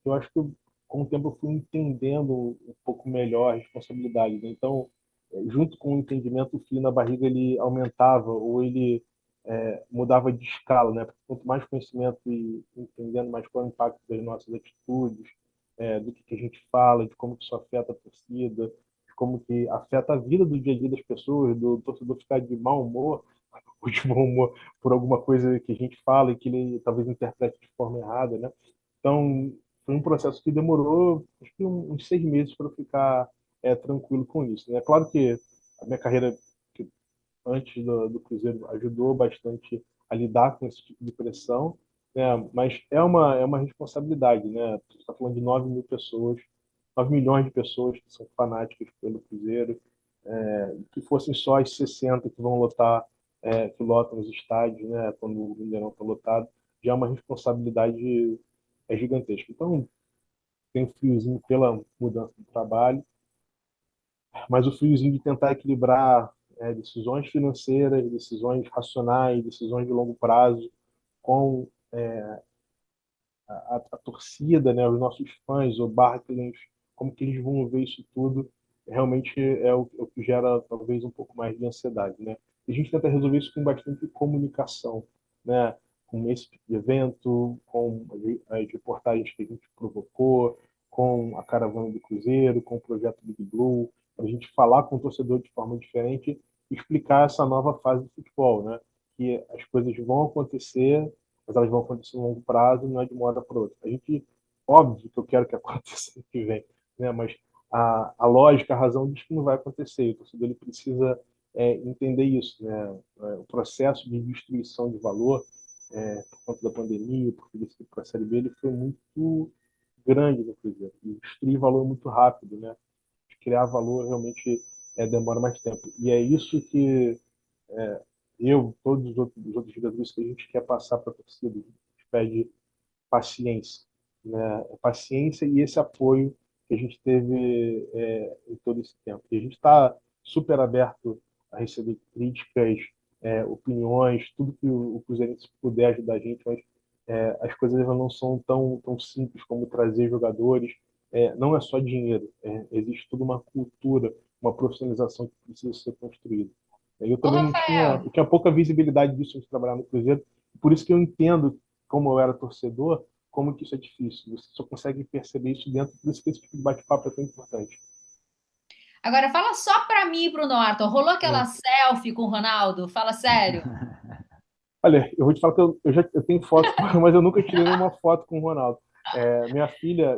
Eu acho que com o tempo eu fui entendendo um pouco melhor a responsabilidade, né? Então, junto com o entendimento, o frio na barriga ele aumentava ou ele mudava de escala, né? Porque quanto mais conhecimento e entendendo mais qual é o impacto das nossas atitudes, do que a gente fala, de como que isso afeta a torcida, de como que afeta a vida do dia a dia das pessoas, do torcedor ficar de mau humor ou de bom humor por alguma coisa que a gente fala e que ele talvez interprete de forma errada, né? Então, foi um processo que demorou, acho que uns 6 meses para eu ficar tranquilo com isso, né? Claro que a minha carreira antes do Cruzeiro ajudou bastante a lidar com esse tipo de pressão, né? Mas é uma responsabilidade, né? Você está falando de 9 mil pessoas, 9 milhões de pessoas que são fanáticas pelo Cruzeiro, que fossem só as 60 que vão lotar, que lotam os estádios, né? Quando o Mineirão está lotado, já é uma responsabilidade gigantesca. Então, tem um friozinho pela mudança do trabalho, mas o friozinho de tentar equilibrar decisões financeiras, decisões racionais, decisões de longo prazo com a torcida, né, os nossos fãs, o Barclays, como que eles vão ver isso tudo, realmente é o que gera talvez um pouco mais de ansiedade, né? E a gente tenta resolver isso com bastante comunicação, né? Com esse tipo de evento, com as reportagens que a gente provocou, com a caravana do Cruzeiro, com o projeto Big Blue, para a gente falar com o torcedor de forma diferente e explicar essa nova fase do futebol, né? Que as coisas vão acontecer, mas elas vão acontecer a longo prazo, não é de uma hora para outra. A gente, óbvio que eu quero que aconteça ano que vem, né? Mas a lógica, a razão diz que não vai acontecer. E o torcedor ele precisa entender isso, né? O processo de destruição de valor, por conta da pandemia, porque ele para a Série B, ele foi muito grande no Cruzeiro. E destruir valor muito rápido, né? Criar valor realmente demora mais tempo. E é isso que todos os outros jogadores que a gente quer passar para a torcida, a gente pede paciência, né? Paciência e esse apoio que a gente teve em todo esse tempo. E a gente está super aberto a receber críticas, opiniões, tudo que o Cruzeirense puder ajudar a gente, mas as coisas não são tão simples como trazer jogadores. Não é só dinheiro, existe toda uma cultura, uma profissionalização que precisa ser construída. Eu Ô, também Rafael, eu tinha pouca visibilidade disso antes de trabalhar no Cruzeiro, por isso que eu entendo, como eu era torcedor, como que isso é difícil. Você só consegue perceber isso dentro, por isso que esse tipo de bate-papo é tão importante. agora fala só para mim e para o Norton. Rolou aquela Hum. selfie com o Ronaldo? Fala sério. Olha, eu vou te falar que eu tenho foto, mas eu nunca tirei nenhuma foto com o Ronaldo. Minha filha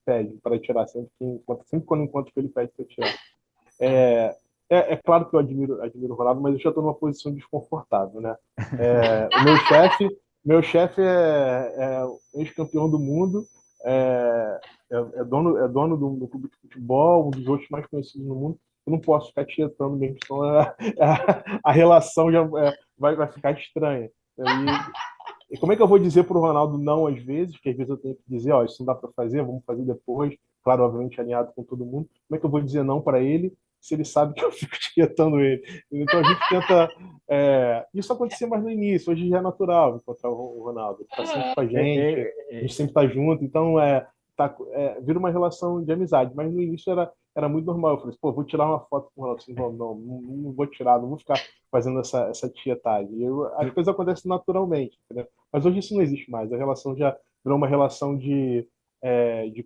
pede para tirar sempre quando encontro com ele pede para tirar. É, é claro que eu admiro o Ronaldo, mas eu já estou numa posição desconfortável, né? O meu chefe é ex-campeão do mundo, é dono do clube de futebol, um dos outros mais conhecidos no mundo. Eu não posso ficar tietando mesmo, senão a relação já vai ficar estranha. E como é que eu vou dizer para o Ronaldo não às vezes, que às vezes eu tenho que dizer, ó, isso não dá para fazer, vamos fazer depois, claro, obviamente alinhado com todo mundo. Como é que eu vou dizer não para ele se ele sabe que eu fico tietando ele? Então a gente tenta. Isso acontecia mais no início, hoje já é natural encontrar o Ronaldo. Ele está sempre com a gente sempre está junto, então vira uma relação de amizade. Mas no início era muito normal. Eu falei assim, pô, vou tirar uma foto com o Ronaldo. Assim, não vou tirar, não vou ficar fazendo essa tietagem. As coisas acontecem naturalmente, entendeu? Mas hoje isso não existe mais. A relação já virou uma relação de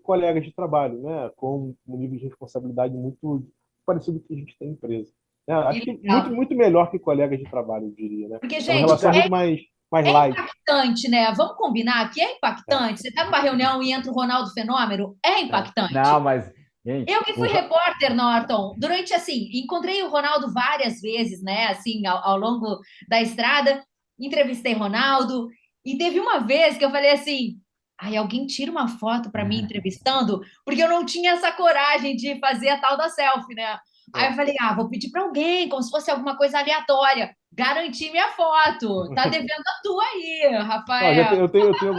colegas de trabalho, né? Com um nível de responsabilidade muito parecido com o que a gente tem em empresa. Que Acho que muito, legal. muito melhor que colegas de trabalho, eu diria, né? Porque, É uma gente, relação muito mais é light. impactante, né? Vamos combinar que é É, impactante. Você está numa reunião e entra o Ronaldo Fenômeno, é Não, impactante. mas, gente, Eu que fui repórter, Norton, durante assim, encontrei o Ronaldo várias vezes, né? Assim, ao longo da estrada, entrevistei Ronaldo, e teve uma vez que eu falei assim: ai, alguém tira uma foto para mim entrevistando, porque eu não tinha essa coragem de fazer a tal da selfie, né? Aí é. eu falei: ah, vou pedir para alguém, como se fosse alguma coisa aleatória. Garanti minha foto. Tá devendo a tua aí, Não, Rafael. eu tenho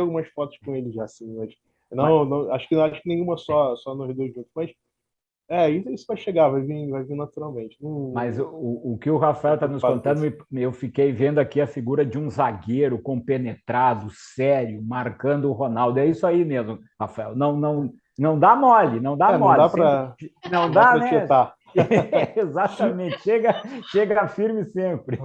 algumas fotos, com ele já, assim, mas mas, acho que nenhuma só nós dois juntos. Mas isso vai chegar, vai vir naturalmente. mas Não o que o estou Rafael está nos preocupado com contando, isso. eu fiquei vendo aqui a figura de um zagueiro compenetrado, sério, marcando o Ronaldo. É isso aí mesmo, Rafael. Não dá mole, não dá Não mole. dá Sempre para não não dá dá, para né? tietar. Exatamente, chega firme sempre.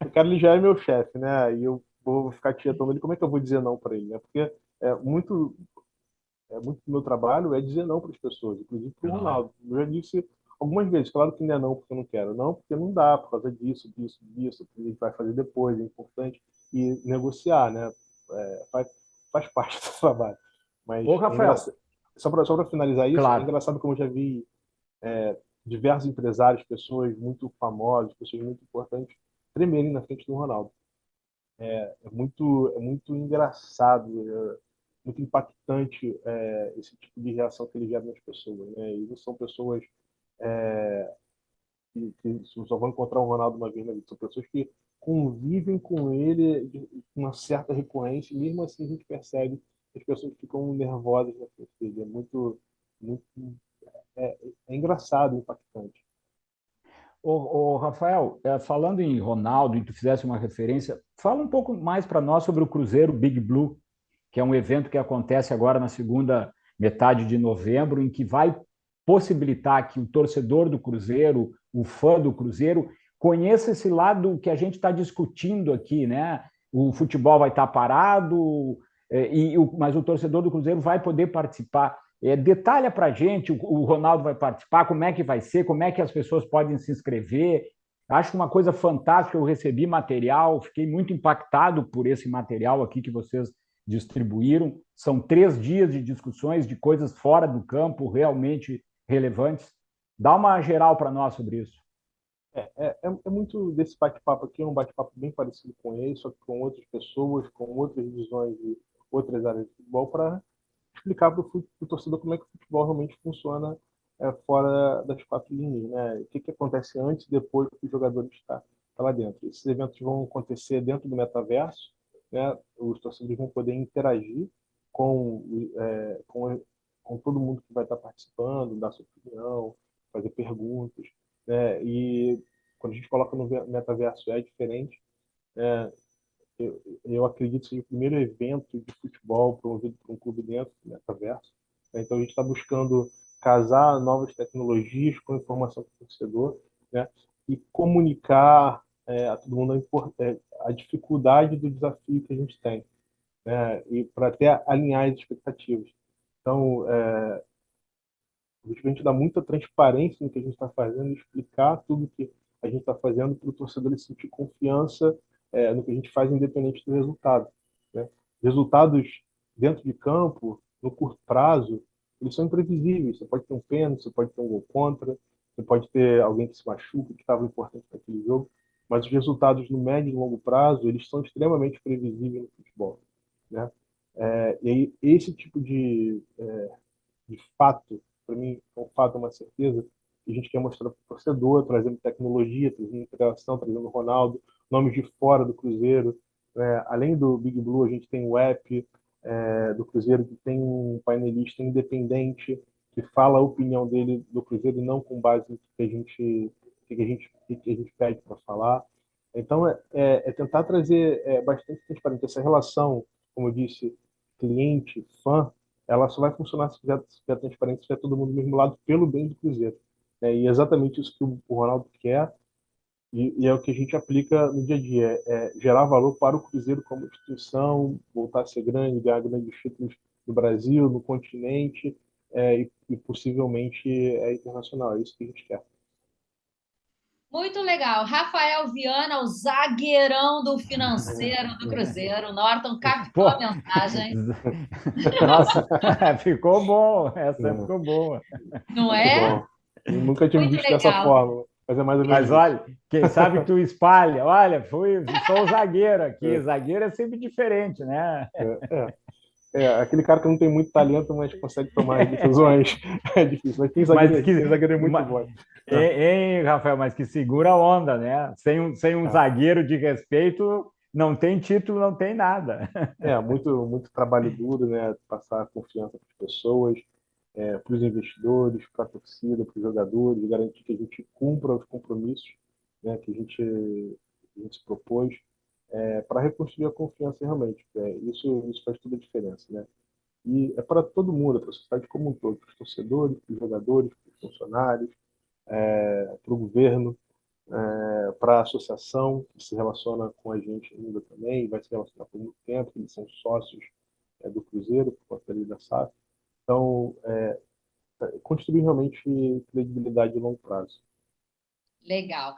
O cara ele já é meu chefe, né? E eu vou ficar tietando ele, como é que eu vou dizer não para ele, né? Porque é muito, muito do meu trabalho é dizer não para as pessoas, inclusive para o Claro. Ronaldo. Eu já disse algumas vezes, claro que não é não porque eu não quero, não porque não dá, por causa disso, disso, disso, que a gente vai fazer depois, é importante. E negociar, né? Faz parte do trabalho. Mas Ô, é Rafael, engraçado. Só para finalizar isso, é claro. engraçado como eu já vi diversos empresários, pessoas muito famosas, pessoas muito importantes, tremerem na frente do Ronaldo. É muito engraçado, muito impactante esse tipo de reação que ele gera nas pessoas. Né? E não são pessoas que só vão encontrar o Ronaldo uma vez na vida, são pessoas que convivem com ele com uma certa recorrência, e mesmo assim a gente percebe que as pessoas ficam nervosas na frente dele. Muito, é engraçado, impactante. Ô, Rafael, falando em Ronaldo, e tu fizesse uma referência, fala um pouco mais para nós sobre o Cruzeiro Big Blue, que é um evento que acontece agora na segunda metade de novembro, em que vai possibilitar que o torcedor do Cruzeiro, o fã do Cruzeiro, conheça esse lado que a gente está discutindo aqui, né? O futebol vai estar parado, mas o torcedor do Cruzeiro vai poder participar. Detalha para a gente, o Ronaldo vai participar, como é que vai ser, como é que as pessoas podem se inscrever. Acho uma coisa fantástica, eu recebi material, fiquei muito impactado por esse material aqui que vocês distribuíram. São 3 dias de discussões de coisas fora do campo, realmente relevantes. Dá uma geral para nós sobre isso. É muito desse bate-papo aqui, é um bate-papo bem parecido com esse, só que com outras pessoas, com outras visões de outras áreas de futebol, para explicar para o torcedor como é que o futebol realmente funciona fora das quatro linhas, né? O que, que acontece antes e depois que o jogador está lá dentro. Esses eventos vão acontecer dentro do metaverso, né? Os torcedores vão poder interagir com, é, com, com todo mundo que vai estar participando, dar sua opinião, fazer perguntas, né? E quando a gente coloca no metaverso é diferente. É, eu acredito que seja o primeiro evento de futebol promovido por um clube dentro do metaverso. Né? Então a gente está buscando casar novas tecnologias com informação para o torcedor, né? E comunicar a todo mundo a dificuldade do desafio que a gente tem, né? E para até alinhar as expectativas. Então, a gente dá muita transparência no que a gente está fazendo, explicar tudo que a gente está fazendo para o torcedor ele sentir confiança no que a gente faz, independente do resultado. Né? Resultados dentro de campo, no curto prazo, eles são imprevisíveis. Você pode ter um pênalti, você pode ter um gol contra, você pode ter alguém que se machuca, que estava importante naquele jogo, mas os resultados no médio e longo prazo, eles são extremamente previsíveis no futebol. Né? E aí, esse tipo de fato, para mim, é um fato, é uma certeza, que a gente quer mostrar para o torcedor, trazendo tecnologia, trazendo interação, trazendo Ronaldo, nomes de fora do Cruzeiro. Além do Big Blue, a gente tem o app do Cruzeiro, que tem um painelista independente, que fala a opinião dele do Cruzeiro e não com base no que a gente pede para falar. Então, é tentar trazer bastante transparência. Essa relação, como eu disse, cliente-fã, ela só vai funcionar se tiver transparência, se tiver todo mundo do mesmo lado, pelo bem do Cruzeiro. E é exatamente isso que o Ronaldo quer, e é o que a gente aplica no dia a dia, gerar valor para o Cruzeiro como instituição, voltar a ser grande, ganhar grandes títulos no Brasil, no continente, e possivelmente internacional. É isso que a gente quer. Muito legal. Rafael Viana, o zagueirão do financeiro do Cruzeiro. Norton captou Pô, a mensagem, nossa, ficou bom, essa Não, ficou boa. não muito é? bom. Eu nunca tinha Muito visto dessa legal. forma, mas é mais ou menos Mas isso. olha, quem sabe tu espalha. Olha, sou o zagueiro aqui. É, Zagueiro é sempre diferente, né? é, é. Aquele cara que não tem muito talento, mas consegue tomar as decisões. É difícil. Mas tem Mas zagueiro, que, tem zagueiro muito bom. Né? hein, Rafael, mas que segura a onda, né? Sem um É, zagueiro de respeito, não tem título, não tem nada. muito, muito trabalho duro, né? Passar confiança para as pessoas, para os investidores, para a torcida, para os jogadores, garantir que a gente cumpra os compromissos, né? Que a gente se propôs, para reconstruir a confiança realmente. Isso faz toda a diferença, né? E é para todo mundo, é para a sociedade como um todo, para os torcedores, para os jogadores, para os funcionários, para o governo, para a associação, que se relaciona com a gente ainda também, vai se relacionar por muito tempo, eles são sócios do Cruzeiro, por conta ali da SAF. Então, construir realmente credibilidade de longo prazo. Legal.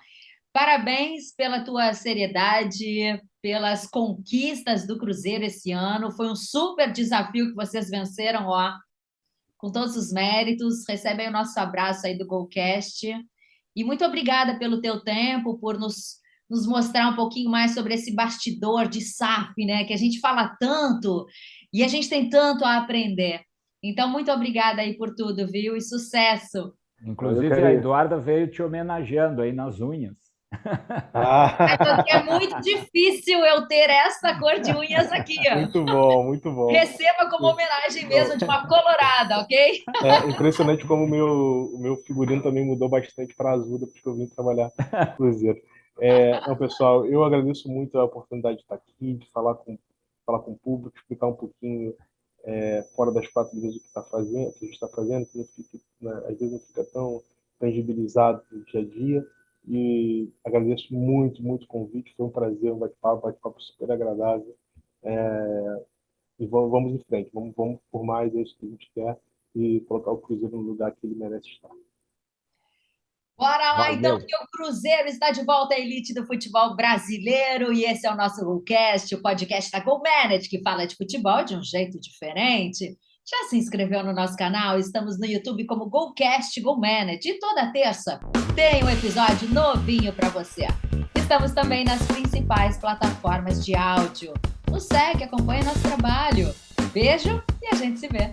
Parabéns pela tua seriedade, pelas conquistas do Cruzeiro esse ano. Foi um super desafio que vocês venceram, ó, com todos os méritos. Recebem o nosso abraço aí do Golcast. E muito obrigada pelo teu tempo, por nos mostrar um pouquinho mais sobre esse bastidor de SAF, né? Que a gente fala tanto e a gente tem tanto a aprender. Então, muito obrigada aí por tudo, viu? E sucesso! Inclusive, a Eduarda veio te homenageando aí nas unhas. Porque é muito difícil eu ter essa cor de unhas aqui, ó. Muito bom, muito bom. Receba como homenagem mesmo de uma colorada, ok? É impressionante como o meu figurino também mudou bastante para azul depois que eu vim trabalhar no Cruzeiro. Então, pessoal, eu agradeço muito a oportunidade de estar aqui, de falar com o público, explicar um pouquinho fora das quatro linhas o que a gente está fazendo, que não fica, né, às vezes não fica tão tangibilizado no dia a dia. E agradeço muito, muito o convite. Foi um prazer, um bate-papo super agradável. E vamos em frente, vamos por mais, é isso que a gente quer, e colocar o Cruzeiro no lugar que ele merece estar. Bora lá, então, porque o Cruzeiro está de volta à elite do futebol brasileiro, e esse é o nosso Golcast, o podcast da GoManage, que fala de futebol de um jeito diferente. Já se inscreveu no nosso canal? Estamos no YouTube como Golcast GoManage, e toda terça tem um episódio novinho para você. Estamos também nas principais plataformas de áudio. Nos segue, acompanha nosso trabalho. Beijo e a gente se vê.